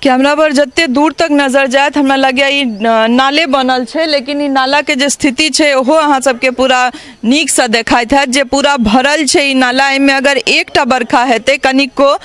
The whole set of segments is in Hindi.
कैमरा पर जत्ते दूर तक नजर जायत हमरा लगे ई नाले बनल छै, लेकिन ई नाला के जे स्थिति छै ओहो अहाँ सबके पूरा नीक से देखाइत है जे पूरा भरल छै ई नाला। एहिमे अगर एकटा बरखा हेतै कनिको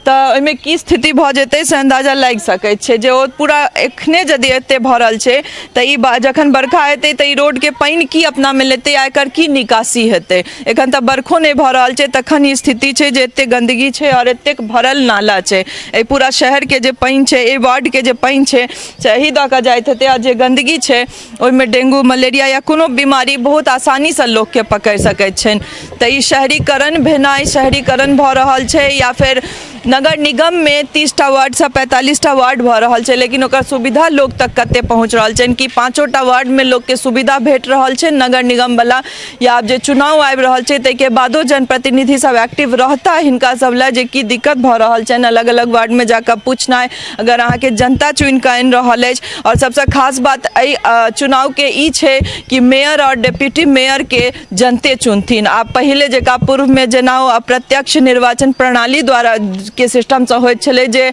तऽ ओहिमे की स्थिति भऽ जेतै से अंदाजा लागि सकैत छै जे ओ पूरा एखने यदि एते भरल छै तऽ ई जखन बरखा हेतै तऽ ई रोड के पानि की अपना में लेतै, एकर की निकासी हेतै। एखन तऽ बरखो नहि भऽ रहल छै तखन ई स्थिति छै जे एते गंदगी छै और एतेक भरल नाला छै। एहि पूरा शहर के जे पानि छै, एहि वार्ड के जे पानि छै से एही दऽ कऽ जाइत हेतै आ जे गंदगी छै ओहिमे डेंगू मलेरिया या कोनो बीमारी बहुत आसानी से लोक के पकड़ि सकैत छनि। तऽ ई शहरीकरण भेनाइ, शहरीकरण भऽ रहल छै या फिर नगर निगम में 30टा वार्ड से 45टा वार्ड भऽ रहल छै, लेकिन ओकर सुविधा लोग तक कते पहुँच रहल छै कि 5टा वार्ड में लोग के सुविधा भेट रहल छै नगर निगम वाला, या आब जे चुनाव आबि रहल छै ताहिके बादो जनप्रतिनिधि सब एक्टिव रहता हिनका सब लए जे की दिक्कत भऽ रहल छनि अलग अलग वार्ड में जाकर पूछनाइ, अगर अहाँके जनता चुनि कऽ आनि रहल अछि। और सबसे खास बात एहि चुनाव के ई छै कि मेयर और डिप्टी मेयर के जनते चुनथिन। आब पहिले जकाँ पूर्व में जेना अप्रत्यक्ष निर्वाचन प्रणाली द्वारा के सिस्टम से होइत छलै जे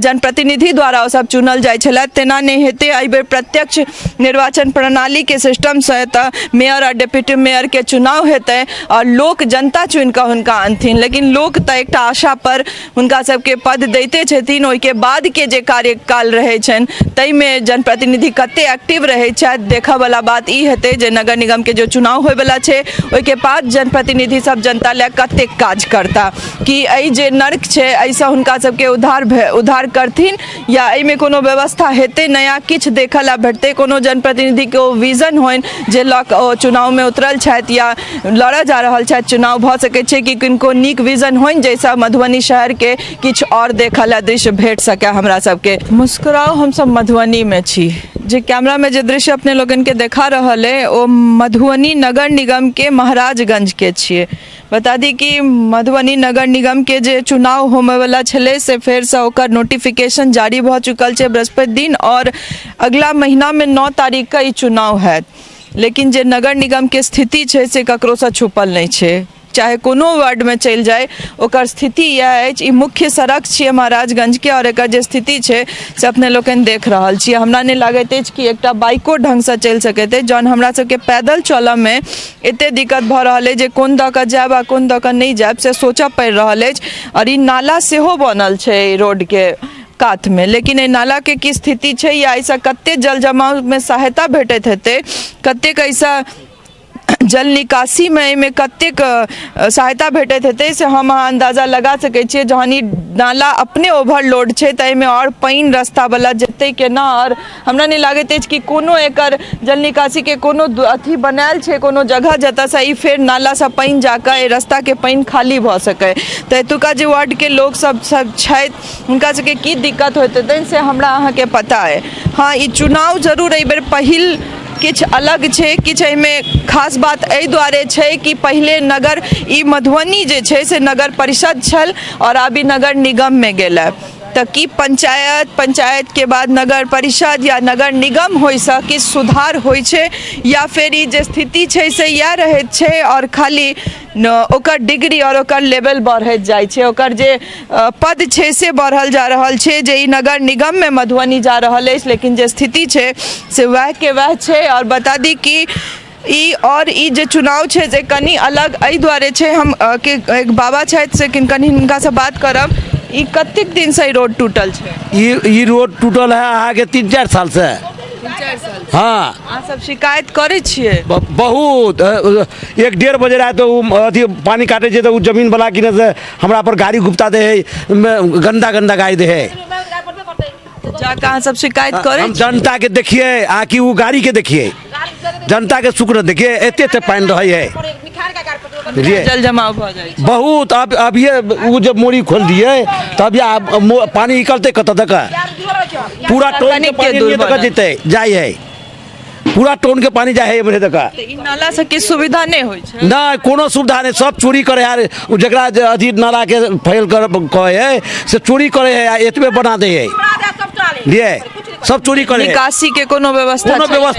जनप्रतिनिधि द्वारा ओ सब चुनल जाइ छलै, तेना नहि हेतै। एहि बेर प्रत्यक्ष निर्वाचन प्रणाली के सिस्टम से तऽ मेयर और डिप्टी मेयर के चुनाव हेतै और लोक जनता चुनि कऽ हुनका अनथिन। लेकिन लोक तऽ एकटा आशा पर हुनका सबके पद दैते छथिन, ओहिके बाद के जे कार्यकाल रहै छनि ताहिमे जनप्रतिनिधि कते एक्टिव रहै छथि देखऽ वाला बात ई हेतै जे नगर निगम के जो चुनाव होय वाला छै ओहिके बाद जनप्रतिनिधि सब जनता लए कते काज करता, कि एहि जे नर्क छै ऐसा हुनका सबके उद्धार करथिन या एहिमे कोनो व्यवस्था हेतै नया, किछु देखऽ ला भेटतै, कोनो जनप्रतिनिधि के विजन होइन जे लऽ कऽ ओ चुनाव में उतरल छथि या लड़ऽ जा रहल छथि चुनाव। भऽ सकै छै कि किनको नीक विजन होइन जैसा मधुबनी शहर के किछु और देखऽ ला दृश्य भेट सकै हमरा सबके। मुस्कुराओ हम सब मधुबनी में छी, जे कैमरा में जे दृश्य अपने लोगन के देखा रहल है ओ मधुबनी नगर निगम के महाराजगंज के छिए। बता दी कि मधुबनी नगर निगम के जे चुनाव होने वाला छले से फिर से ओकर नोटिफिकेशन जारी भ चुकल छै बृहस्पति दिन और अगला महीना में 9 तारीख का ई चुनाव है। लेकिन जे नगर निगम के स्थिति छै से ककरो से छुपल नहीं छै, चाहे कोनो वार्ड में चल जाए ओकर स्थिति यह है। मुख्य सड़क छिए महाराजगंज के और एकर जे स्थिति छै से अपने लोकन देख रहल छिए। हमरा नहीं लागत है कि एकटा बाइको ढंग से चल सकते जौन हमरा सबके पैदल चलऽ में एते दिक्कत भ रहल है जे कोन दऽ कऽ जायब आ कोन दऽ कऽ नहीं जायब से सोचऽ पड़ि रहल है। और ई नाला सेहो बनल छै रोड के कात में, लेकिन ए नाला के की स्थिति छै या ऐसा कते जल जमाव में सहायता भेटत हेतै, कतेक ऐसा जल निकासी में कतेक सहायता भेटत हेतै से हम अंदाजा लगा सकै छियै। जहन ई नाला अपने ओवरलोड छै तऽ एहिमे और पानि रास्ता वाला जेतै केना, और हमरा नहीं लागैत अछि कि कोनो एकर जल निकासी के कोनो अथी बनायल छै कोनो जगह जतऽ से ई फेर नाला से पानि जाकऽ ए रास्ता के पानि खाली भऽ सकै। तऽ एतुका जे वार्ड के लोग सब छथि हुनका सबके की दिक्कत होइत हेतनि से हमरा अहाँके पता है। हाँ, ई चुनाव जरूर एहि बेर पहिल किछु अलग छै, किछु एहिमे खास बात एहि दुआरे छै कि पहिले नगर ई मधुबनी जे छै से नगर परिषद छल और आब ई नगर निगम में गेलै। तऽ की पंचायत के बाद नगर परिषद या नगर निगम होय से किछु सुधार होय छै या फिर ई जे स्थिति छै से इएह रहैत छै और खाली ओकर डिग्री और ओकर लेवल बढ़ैत जाइ छै, ओकर जे पद छै से बढ़ल जा रहल छै जे ई नगर निगम में मधुबनी जा रहल अछि, लेकिन जे स्थिति छै से वएह के वएह छै। और बता दी कि ई जे चुनाव छै से कनी अलग एहि दुआरे छै। हम एक बाबा छथि से कनी हिनका से बात करब। ई कतेक दिन से रोड टूटल छै? ई रोड टूटल है अहाँके 3-4 साल से। 3-4 साल? हाँ। अहाँ सब शिकायत करे छिए? बहुत 1-1.5 बजे रात तो अथी पानी काटे छै तो जमीन वाला किने से हमरा पर गाड़ी गुप्ता दे है, गंदा गंदा गाड़ी दे है। जाके अहाँ सब शिकायत करे? हम जनता के देखिए आकि वो गाड़ी के देखिए, जनता के शुक्र देखिए एते पानी रहे है, जल जमाव हो जाए बहुत। अब ये वो जब मोड़ी खोल दिए तब ये पानी निकलते कत तक पूरा टोन के पानी तक जेते जाय है, पूरा टोन के पानी जाए है मेरे तक। ई नाला से की सुविधा नहीं होय छै? ना कोनो सुविधा नहीं, सब चोरी करे यार। जकरा अथी नाला के फैल कर कहे है से चोरी करे है, एतबे बना दे है लिए सब चोरी करे। निकासी के कोनो व्यवस्था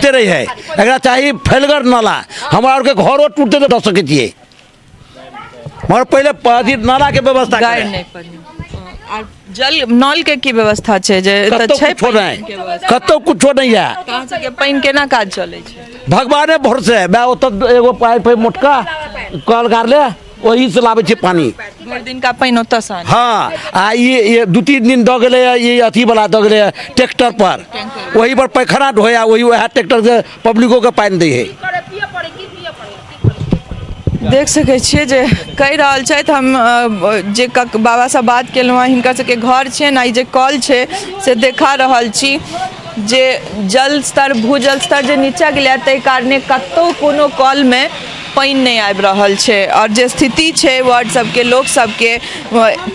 रही है, एकरा चाहिए फैलगर नाला। हमरा के घरों टूटते तो दस सके छिए, मगर पहले नाला के व्यवस्था गाड़ नहीं पड़ी। और जल नल के की व्यवस्था छै जे एतऽ छै कुछो पानि के नहीं व्यवस्था? कतो कुछो नहीं है अहाँ सबके पानि केना काज चलै छै? भगवाने भरोसे मैं ओतऽ एगो पाइप है मोटका कल गाड़ ले वही से लाबै छै पानी भरि दिन का पानि ओतऽ से आनै? हाँ आ ये 2-3 दिन दऽ गेलै ये अथी वाला दऽ गेलै ट्रैक्टर पर वही पर पैखाना ढोया वही वह ट्रैक्टर से पब्लिको के पानी दै है देख सकै छियै जे कहि रहल छथि हम जे बाबा से बात केलहुँ हँ हिनकर सबके घर छै ने ई जे कल छै से देखा रहल छी जे जल स्तर भूजल स्तर जे नीचा गेलै ताहि कारणे कतहु कोनो कलमे पानि नहि आबि रहल छै और जे स्थिति छै वार्ड सबके लोक सबके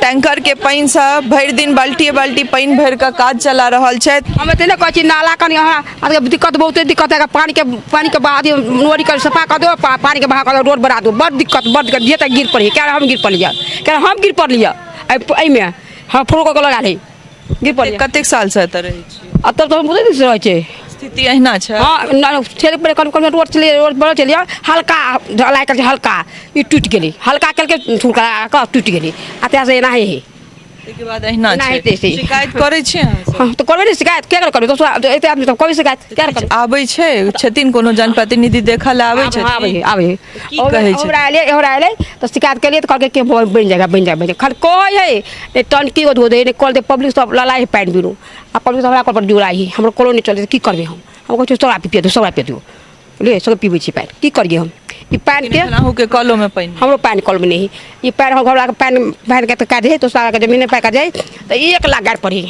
टैंकर के पानि से भरि दिन बाल्टी बाल्टी पानि भरि कऽ काज चला रहल छथि। हम एते कहै छी नाला कनी अहाँ दिक्कत बहुते दिक्कत है पानी के बहा दियो नोरी कर सफा कर दो पानी के बहा कर रोड बना दो बड़ दिक्कत जे तक गिर पड़ी क्या हम गिर पड़िए क्या हम गिर पड़िए एहिमे हम फोड़ कऽ लगा ली गिर पड़िए। कतेक साल से एतऽ रहै छी? अब तक तो हम बुझे रहै छै स्थिति अहिना छै? हाँ छेड़ पर कम रोड चलिए रोड बढ़ चलिए हल्का ढलाई करके हल्का ई टूट गेली हल्का करके ठुका टूट गेली अत्या से एना है ताहिके बाद अहिना एना छै। हेतै से। शिकायत करै छी अहाँ सब? हाँ तो करबे नहीं शिकायत क्या करबे तो एते आदमी सब कोई शिकायत क्या करबे आबै छै छथिन कोनो जनप्रतिनिधि देखऽ लए आबै छथिन? आवे की कहै छै? हमरा आले तो शिकायत के लिए तो कहके के बन जाएगा खाली कोई है ने टंकी को धो दे ने कल दे पब्लिक सब लला है पानी बिनु आ पब्लिक हमरा कल पर जुड़ाई हमरो कॉलोनी चले की करबे हम कहै सौरा पिए दो सौरा पिए दो ले सब पीबै छी पानी की करिए हम ई पानी के अहूँ के कलो में पानि? हमरो पानी कल में नहीं ये पैर हम घर पानी भर के तो काटे तो सारा के जमीन पे का जाए तो 1 लाख गाड़ पड़ी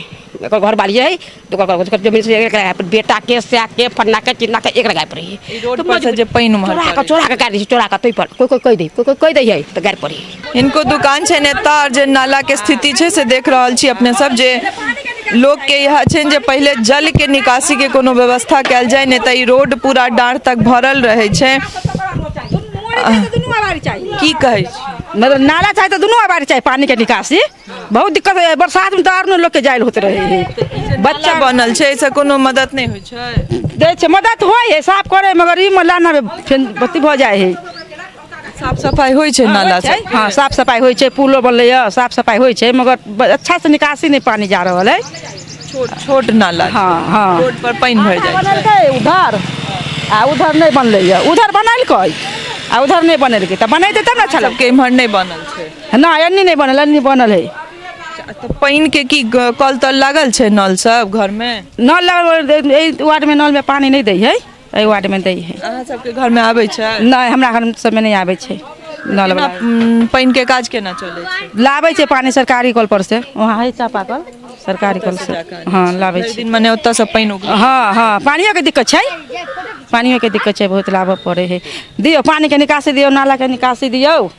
घर वाली है तो जमीन से 1 लाख बेटा के स्या के फन्ना के चिन्ना के 1 लाख पड़ी रोड पर से जे पानि उम्हर चोरा के काट दी चोरा के तोई पर कोई कह दे है तो गाड़ पड़ी। इनको दुकान छै नेता और जे नाला के स्थिति छै से देख रहल छी अपने सब जे लोग के यह छै जे पहले जल के निकासी के कोनो व्यवस्था कैल जाए नहीं तो ई रोड पूरा डाँढ़ तक भरल रहे छै। की कहै छी? मतलब नाला चाहिए तो दोनों आबादी चाहिए पानी के निकासी बहुत दिक्कत है बरसात में तो और लोग के जायल होते रहे है बच्चा बनल छै ऐसे कोनो मदद नहीं होइ छै? दे छै मदद होय है साफ करे मगर ई मलाना फिर बत्ती भ जाए है साफ सफाई होइ छै नाला से? हाँ साफ सफाई होय छै पुलो बनले है साफ सफाई होय छै मगर अच्छा से निकासी नहीं पानी जा रहल है छोट छोट नाला हाँ हाँ रोड पर पानि भरि जाइ छै। बनलकै उधर आ उधर नहीं बनले है उधर बनलकै आ उधर नहीं बनलकै त बनैते तब ना अच्छा सबके इम्हर नहीं बनल छै ना एन्नी नहीं बनल एन्नी बनल है तो पानि के की कल तल लागल छै नल सब घर में? नल लगल एहि वार्ड में नल में पानी नहीं दै है एहि वार्ड में दै है अहाँ सबके घर में आबै छै? नहीं हमरा घर सब में नहीं आबै छै नल वाला पानि के काज केना चलै छै? लाबै छै पानी सरकारी कल पर से वहाँ है चापाकल सरकारी कल से हाँ लाबै छै दिन मने ओतऽ से पानि उगलै? हाँ हाँ पानियो के दिक्कत छै पानियो के दिक्कत छै बहुत लाबऽ पड़े है दियो पानी के निकासी दियो नाला के निकासी दियो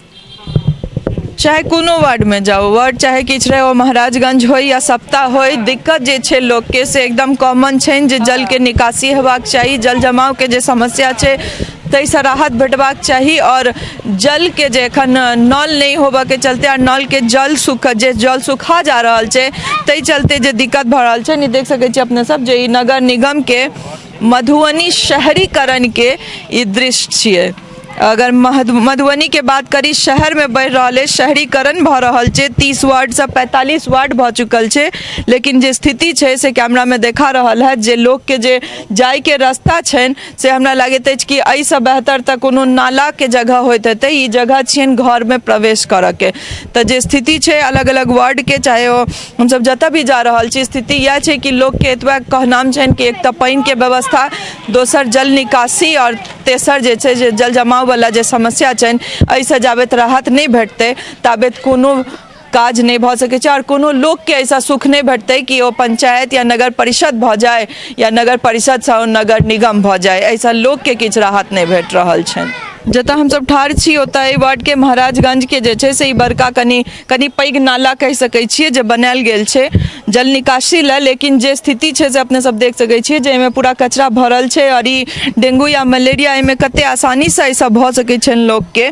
चाहे कोनो वार्ड में जाओ वार्ड चाहे किछु रहे ओ महाराजगंज हो या सप्ताह हो दिक्कत जे छै लोग के से एकदम कॉमन छै जे जल के निकासी हेबाक चाही जल जमाव के जे समस्या छै ताहिसँ राहत भेटबाक चाही और जल के जे एखन नल नहीं होबऽ के चलते और नल के जल सुखा जा रहल छै ताहि चलते जे दिक्कत भऽ रहल छै देख सकै छी अपने सब जे ई नगर निगम के मधुबनी शहरीकरण के ई दृश्य छियै। अगर मधुबनी के बात करी शहर में बढ़ रहा है शहरीकरण भ रहल छै 30 वार्ड से 45 वार्ड भ चुकल छै लेकिन जे स्थिति छै से कैमरा में देखा रहल है जे लोग के जे जाय के रास्ता छन से हमरा लागैत अछि कि एहि से बेहतर तक कोनो नाला के जगह होइत हेतै ई जगह छियन घर में प्रवेश करऽ के तऽ जे स्थिति छै अलग अलग वार्ड के चाहे ओ हम सब जतऽ भी जा रहल छी स्थिति यह छै कि लोग के एतबा कहनाम छन कि एक तऽ पानि के व्यवस्था दोसर जल निकासी और तेसर जे छै जे जल जमाव वाला जे समस्या छन एहिसँ जाबत राहत नहीं भेटतै ताबत कोनो काज नहीं भऽ सकै छै और कोनो लोग के ऐसा सुख नहीं भेटतै कि ओ पंचायत या नगर परिषद भऽ जाए या नगर परिषद से नगर निगम भऽ जाए ऐसा लोग के किछु राहत नहीं भेट रहल छन। जतऽ हम सब ठाढ़ छी ओतऽ एहि वार्ड के महाराजगंज के जे छै से ई बड़का कनी पैघ नाला कहि सकै छियै जे बनायल गेल छै जल निकासी लए लेकिन जे स्थिति छै से अपने सब देख सकै छियै जे एहिमे पूरा कचरा भरल छै और ई डेंगू या मलेरिया एहिमे कते आसानी से ई सब भऽ सकै छनि लोग के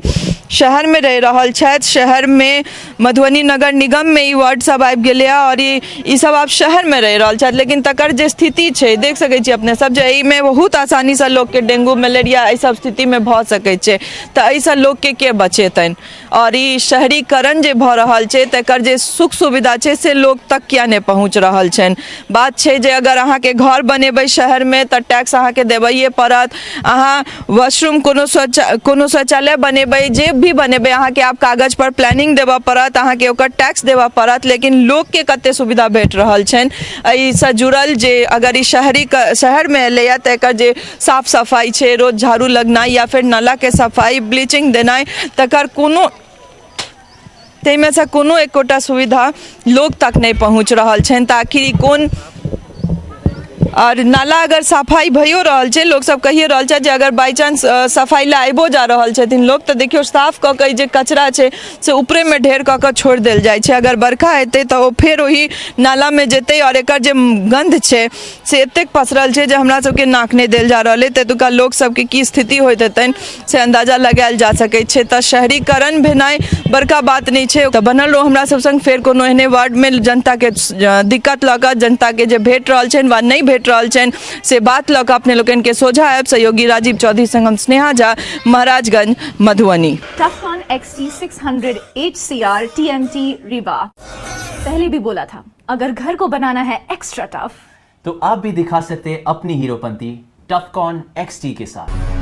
शहर में रह रहल छथि, शहर में मधुबनी नगर निगम में ई वार्ड सब आबि गेलै है और ई सब आब शहर में रह रहल छथि, लेकिन तकर जे स्थिति छै देख सकै छी अपने सब जे एहिमे बहुत आसानी से लोग के डेंगू मलेरिया एहि सब स्थिति में भऽ सकै छै, तऽ एहिसँ लोग के बचेतनि और ई शहरीकरण जे भऽ रहल छै तकर जे सुख सुविधा छै से लोग तक किया नहि पहुँच रहल छनि। बात छै जे अगर अहाँके घर बनेबै शहर में तऽ टैक्स अहाँके देबैए पड़त, अहाँ वॉशरूम कोनो शौचालय बनेबै जे भी बनेबै अहाँके आब कागज पर प्लानिंग देबऽ पड़त, अहाँके ओकर टैक्स देबऽ पड़त, लेकिन लोग के कते सुविधा भेट रहल छनि एहिसँ जुड़ल जे अगर ई शहर में एलैया तऽ एकर जे साफ सफाई छै, रोज झाड़ू लगनाइ या फिर नाला के सफाई ब्लीचिंग देनाइ, तकर कोनो ताहिमे से कोनो एकोटा सुविधा लोग तक नहीं पहुँच रहल छनि। तऽ आखिर ई कोन और नाला अगर सफाई भइयो रहल छै, लोग सब कहिए रहल छै जे अगर बाई चांस सफाई ला आइबो जा रहल छथिन लोग तऽ देखियो साफ कऽ के जे कचरा छै से ऊपरे में ढेर कऽ के छोड़ देल जाइ छै, अगर बरखा हेतै तऽ ओ फेर ओही नाला में जेतै और एकर जे गंध छै से एतेक पसरल छै जे हमरा सबके नाक नहीं देल जा रहल है, तेतुका लोग सबके की स्थिति होइत हेतनि से अंदाजा लगायल जा सकै छै। तऽ शहरीकरण भेनाइ बड़का बात नहीं छै। तऽ बनल रहो हमरा सब संग फेर कोनो एहने वार्ड में जनता के दिक्कत लऽ कऽ, जनता के जे भेट रहल छनि वा नहीं भेट रहल छनि से बात लऽ कऽ अपने लोगन के सोझा आयब। सहयोगी राजीव चौधरी संग हम Sneha Jha, Maharajganj, Madhubani. टफकॉन XT 600 HCR TMT Rewa. पहले भी बोला था, अगर घर को बनाना है एक्स्ट्रा टफ तो आप भी दिखा सकते अपनी हीरोपंती टफकॉन XT के साथ।